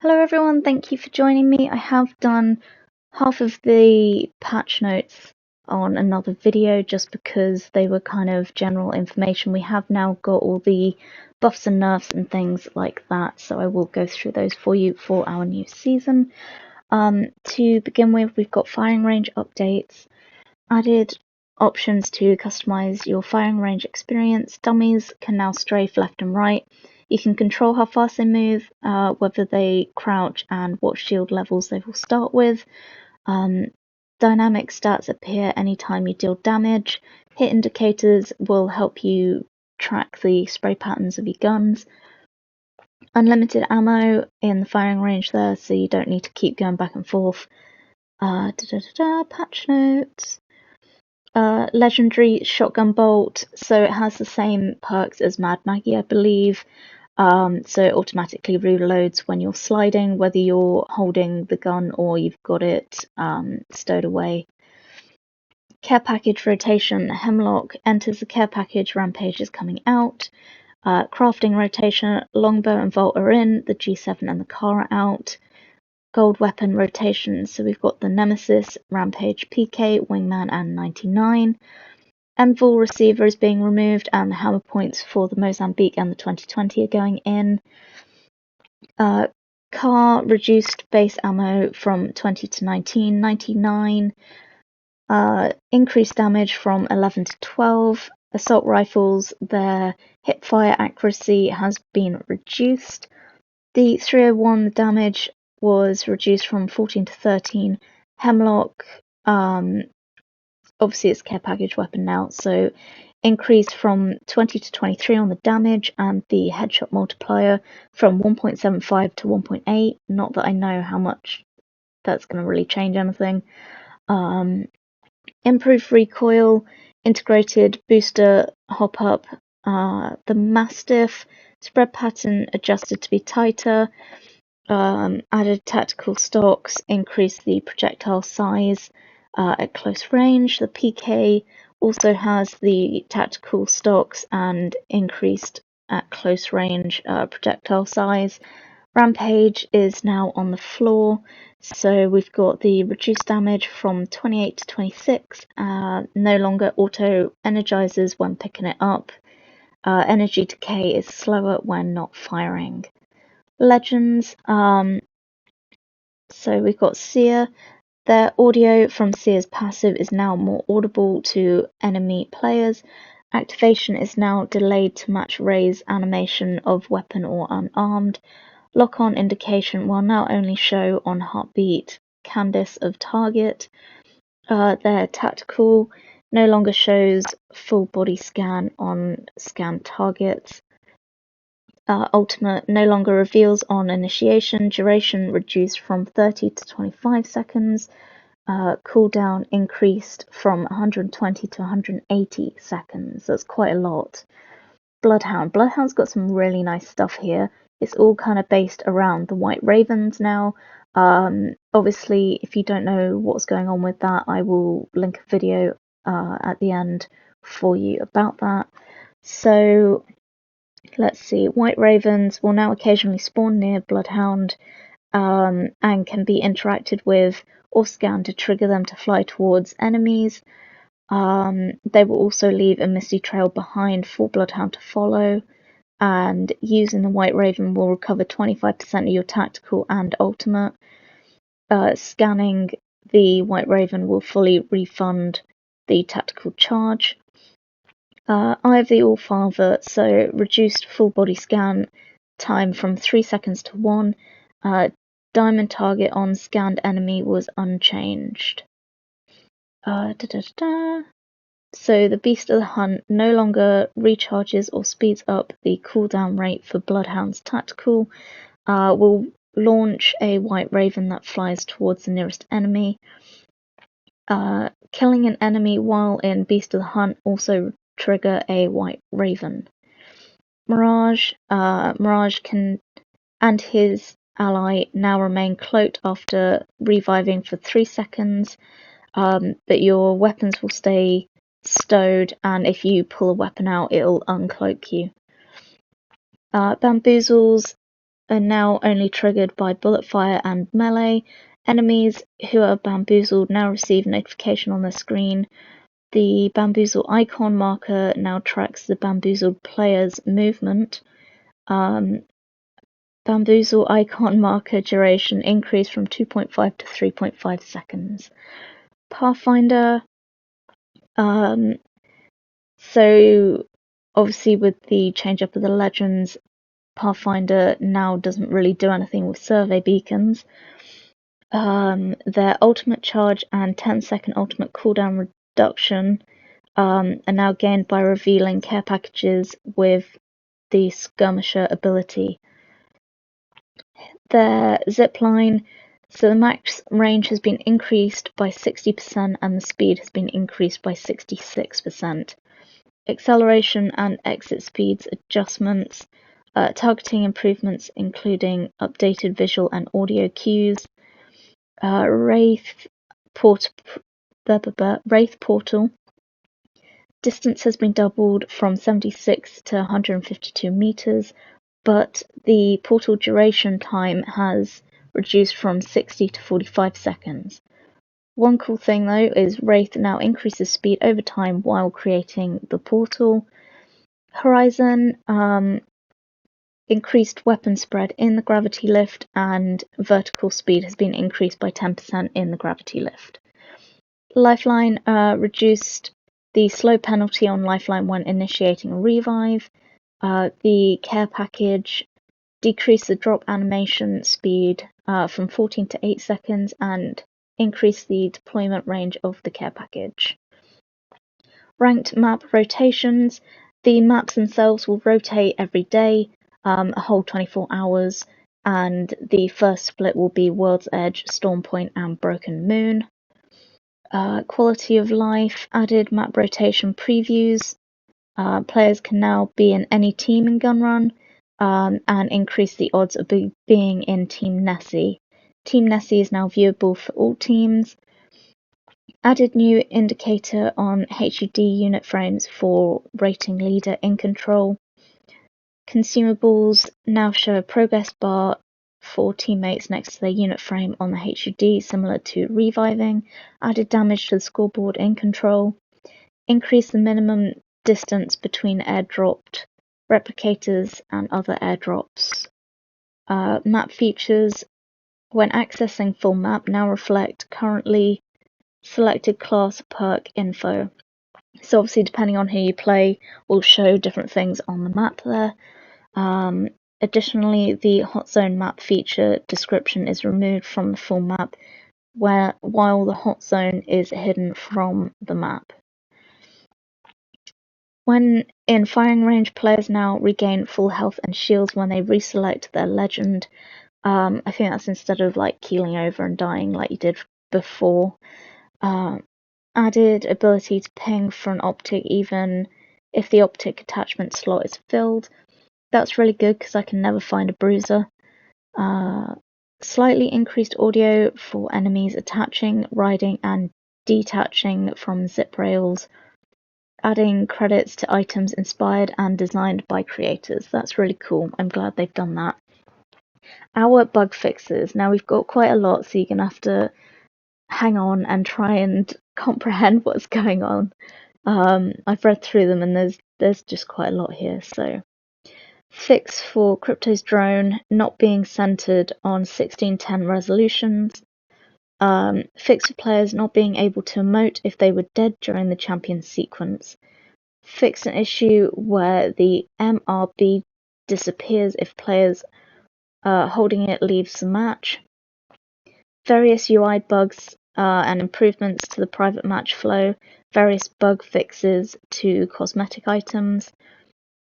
Hello everyone, thank you for joining me. I have done half of the patch notes on another video just because they were kind of general information. We have now got all the buffs and nerfs and things like that, so I will go through those for you for our new season. To begin with, we've got firing range updates, added options to customize your firing range experience. Dummies can now strafe left and right. You can control how fast they move, whether they crouch, and what shield levels they will start with. Dynamic stats appear anytime you deal damage. Hit indicators will help you track the spray patterns of your guns. Unlimited ammo in the firing range there, so you don't need to keep going back and forth. Patch notes. Legendary shotgun bolt, so it has the same perks as Mad Maggie, I believe. So it automatically reloads when you're sliding, whether you're holding the gun or you've got it stowed away. Care package rotation. Hemlock enters the care package. Rampage is coming out. Crafting rotation. Longbow and Vault are in. The G7 and the car are out. Gold weapon rotation. So we've got the Nemesis, Rampage, PK, Wingman, and 99. Envil receiver is being removed, and the hammer points for the Mozambique and the 2020 are going in. Car reduced base ammo from 20 to 19, 99. Increased damage from 11 to 12. Assault rifles, their hip fire accuracy has been reduced. The 301 damage was reduced from 14 to 13. Hemlock, obviously it's care package weapon now, so increased from 20 to 23 on the damage, and the headshot multiplier from 1.75 to 1.8. Not that I know how much that's going to really change anything. Improved recoil, integrated booster hop up, the Mastiff spread pattern adjusted to be tighter, added tactical stocks, increased the projectile size at close range. The PK also has the tactical stocks and increased at close range projectile size. Rampage is now on the floor, so we've got the reduced damage from 28 to 26, no longer auto energizes when picking it up. Energy decay is slower when not firing. Legends, so we've got Seer. Their audio from Seer's passive is now more audible to enemy players. Activation is now delayed to match Ray's animation of weapon or unarmed. Lock-on indication will now only show on heartbeat Candice of target. Their tactical no longer shows full body scan on scanned targets. Ultimate no longer reveals on initiation. Duration reduced from 30 to 25 seconds. Cooldown increased from 120 to 180 seconds. That's quite a lot. Bloodhound. Bloodhound's got some really nice stuff here. It's all kind of based around the White Ravens now. Obviously, if you don't know what's going on with that, I will link a video at the end for you about that. So let's see. White Ravens will now occasionally spawn near Bloodhound and can be interacted with or scanned to trigger them to fly towards enemies. They will also leave a misty trail behind for Bloodhound to follow, and using the White Raven will recover 25% of your tactical and ultimate. Scanning the White Raven will fully refund the tactical charge. Eye of the Allfather, so reduced full body scan time from 3 seconds to 1. Diamond target on scanned enemy was unchanged. So the Beast of the Hunt no longer recharges or speeds up the cooldown rate for Bloodhound's tactical. Will launch a White Raven that flies towards the nearest enemy. Killing an enemy while in Beast of the Hunt also trigger a White Raven. Mirage. Mirage can and his ally now remain cloaked after reviving for 3 seconds, but your weapons will stay stowed, and if you pull a weapon out, it'll uncloak you. Bamboozles are now only triggered by bullet fire and melee. Enemies who are bamboozled now receive notification on their screen. The bamboozle icon marker now tracks the bamboozled player's movement. Bamboozle icon marker duration increased from 2.5 to 3.5 seconds. Pathfinder. So obviously with the change up of the legends, Pathfinder now doesn't really do anything with survey beacons. Their ultimate charge and 10-second ultimate cooldown reduction are now gained by revealing care packages with the skirmisher ability. Their zipline, so the max range has been increased by 60% and the speed has been increased by 66%. Acceleration and exit speeds adjustments, targeting improvements including updated visual and audio cues, Wraith Portal. Distance has been doubled from 76 to 152 meters, but the portal duration time has reduced from 60 to 45 seconds. One cool thing though is Wraith now increases speed over time while creating the portal. Horizon, increased weapon spread in the gravity lift, and vertical speed has been increased by 10% in the gravity lift. Lifeline, reduced the slow penalty on lifeline when initiating a revive. The care package decreased the drop animation speed from 14 to 8 seconds and increased the deployment range of the care package. Ranked map rotations. The maps themselves will rotate every day, a whole 24 hours, and the first split will be World's Edge, Stormpoint, and Broken Moon. Quality of life, added map rotation previews. Players can now be in any team in Gunrun, and increase the odds of being in Team Nessie. Team Nessie is now viewable for all teams. Added new indicator on HUD unit frames for rating leader in control. Consumables now show a progress bar for teammates next to their unit frame on the HUD, similar to reviving. Added damage to the scoreboard in control. Increase the minimum distance between airdropped replicators and other airdrops. Map features, when accessing full map, now reflect currently selected class perk info. So obviously depending on who you play will show different things on the map there. Additionally, the hot zone map feature description is removed from the full map while the hot zone is hidden from the map. When in firing range, players now regain full health and shields when they reselect their legend. I think that's instead of like keeling over and dying like you did before. Added ability to ping for an optic even if the optic attachment slot is filled. That's really good because I can never find a bruiser. Slightly increased audio for enemies attaching, riding, and detaching from zip rails. Adding credits to items inspired and designed by creators. That's really cool. I'm glad they've done that. Our bug fixes. Now we've got quite a lot, so you're going to have to hang on and try and comprehend what's going on. I've read through them and there's just quite a lot here. So, fix for Crypto's drone not being centered on 1610 resolutions. Fix for players not being able to emote if they were dead during the champion sequence. Fix an issue where the MRB disappears if players holding it leaves the match. Various UI bugs and improvements to the private match flow. Various bug fixes to cosmetic items.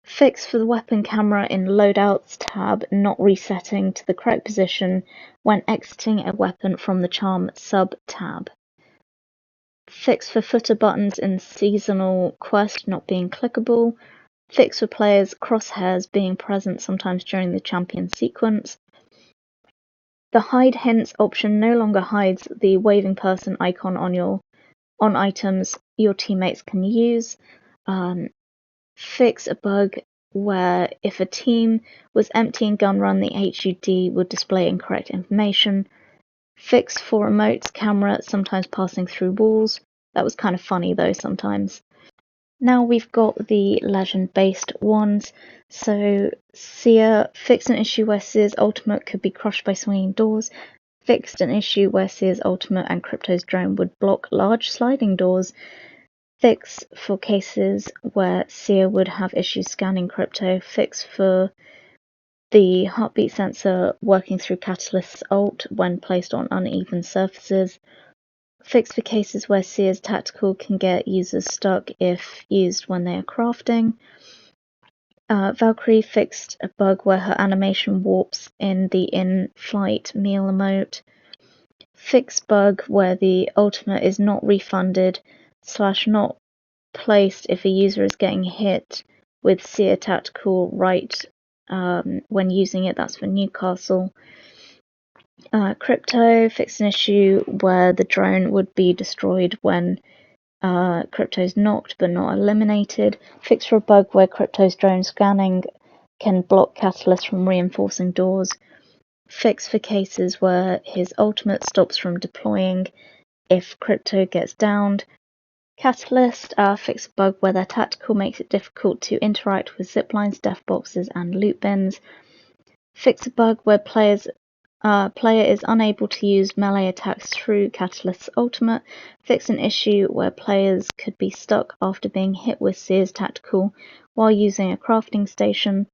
Fix for the weapon camera in Loadouts tab not resetting to the correct position when exiting a weapon from the Charm sub-tab. Fix for footer buttons in Seasonal Quest not being clickable. Fix for players' crosshairs being present sometimes during the champion sequence. The Hide Hints option no longer hides the waving person icon on items your teammates can use. Fix a bug where if a team was emptying gun run, the HUD would display incorrect information. Fix for remote camera sometimes passing through walls. That was kind of funny though sometimes. Now we've got the legend-based ones. So Seer fixed an issue where Seer's ultimate could be crushed by swinging doors. Fixed an issue where Seer's ultimate and Crypto's drone would block large sliding doors. Fix for cases where Seer would have issues scanning Crypto. Fix for the heartbeat sensor working through Catalyst's ult when placed on uneven surfaces. Fix for cases where Seer's tactical can get users stuck if used when they are crafting. Valkyrie fixed a bug where her animation warps in the in-flight meal emote. Fix bug where the ultimate is not refunded / not placed if a user is getting hit with Seer tactical right when using it. That's for Newcastle. Crypto fixed an issue where the drone would be destroyed when Crypto's knocked but not eliminated. Fix for a bug where Crypto's drone scanning can block Catalyst from reinforcing doors. Fix for cases where his ultimate stops from deploying if Crypto gets downed. Catalyst fix a bug where their tactical makes it difficult to interact with ziplines, death boxes, and loot bins. Fix a bug where player is unable to use melee attacks through Catalyst's ultimate. Fix an issue where players could be stuck after being hit with Seer's tactical while using a crafting station.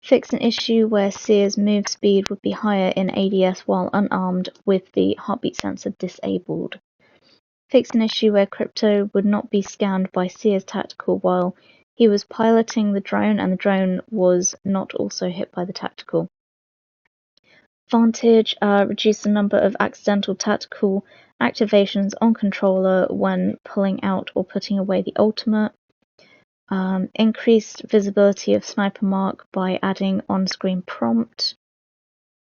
Fix an issue where Seer's move speed would be higher in ADS while unarmed with the heartbeat sensor disabled. Fix an issue where Crypto would not be scanned by Seer's tactical while he was piloting the drone and the drone was not also hit by the tactical. Vantage reduced the number of accidental tactical activations on controller when pulling out or putting away the ultimate. Increased visibility of sniper mark by adding on-screen prompt.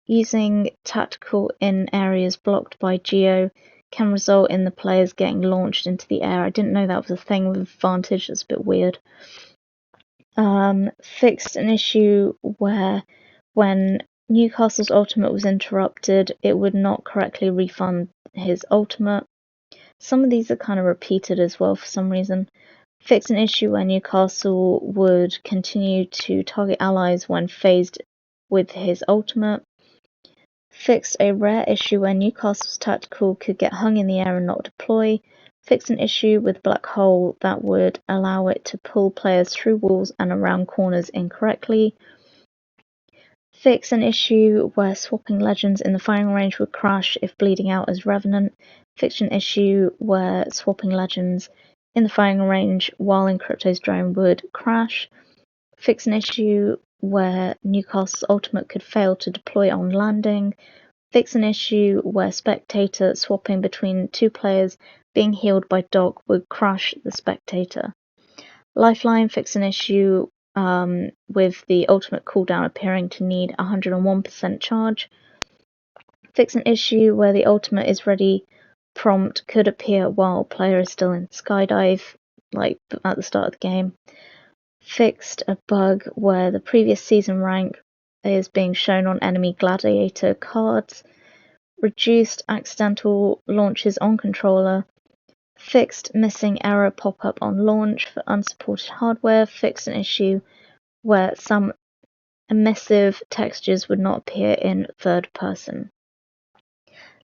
Using tactical in areas blocked by geo can result in the players getting launched into the air. I didn't know that was a thing with Vantage. That's a bit weird. Fixed an issue where when Newcastle's ultimate was interrupted, it would not correctly refund his ultimate. Some of these are kind of repeated as well for some reason. Fixed an issue where Newcastle would continue to target allies when phased with his ultimate. Fixed a rare issue where Newcastle's tactical could get hung in the air and not deploy. Fixed an issue with Black Hole that would allow it to pull players through walls and around corners incorrectly. Fix an issue where swapping legends in the firing range would crash if bleeding out as Revenant. Fix an issue where swapping legends in the firing range while in Crypto's drone would crash. Fix an issue where Newcastle's ultimate could fail to deploy on landing. Fix an issue where spectator swapping between two players being healed by Doc would crush the spectator. Lifeline fix an issue with the ultimate cooldown appearing to need 101% charge. Fix an issue where the ultimate is ready prompt could appear while player is still in skydive, like at the start of the game. Fixed a bug where the previous season rank is being shown on enemy gladiator cards. Reduced accidental launches on controller. Fixed missing error pop-up on launch for unsupported hardware. Fixed an issue where some emissive textures would not appear in third person.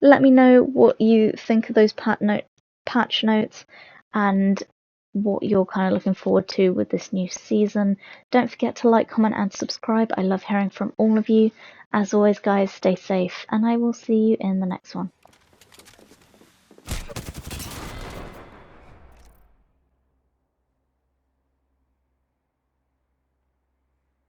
Let me know what you think of those patch notes and what you're kind of looking forward to with this new season. Don't forget to like, comment, and subscribe. I love hearing from all of you. As always, guys, stay safe, and I will see you in the next one.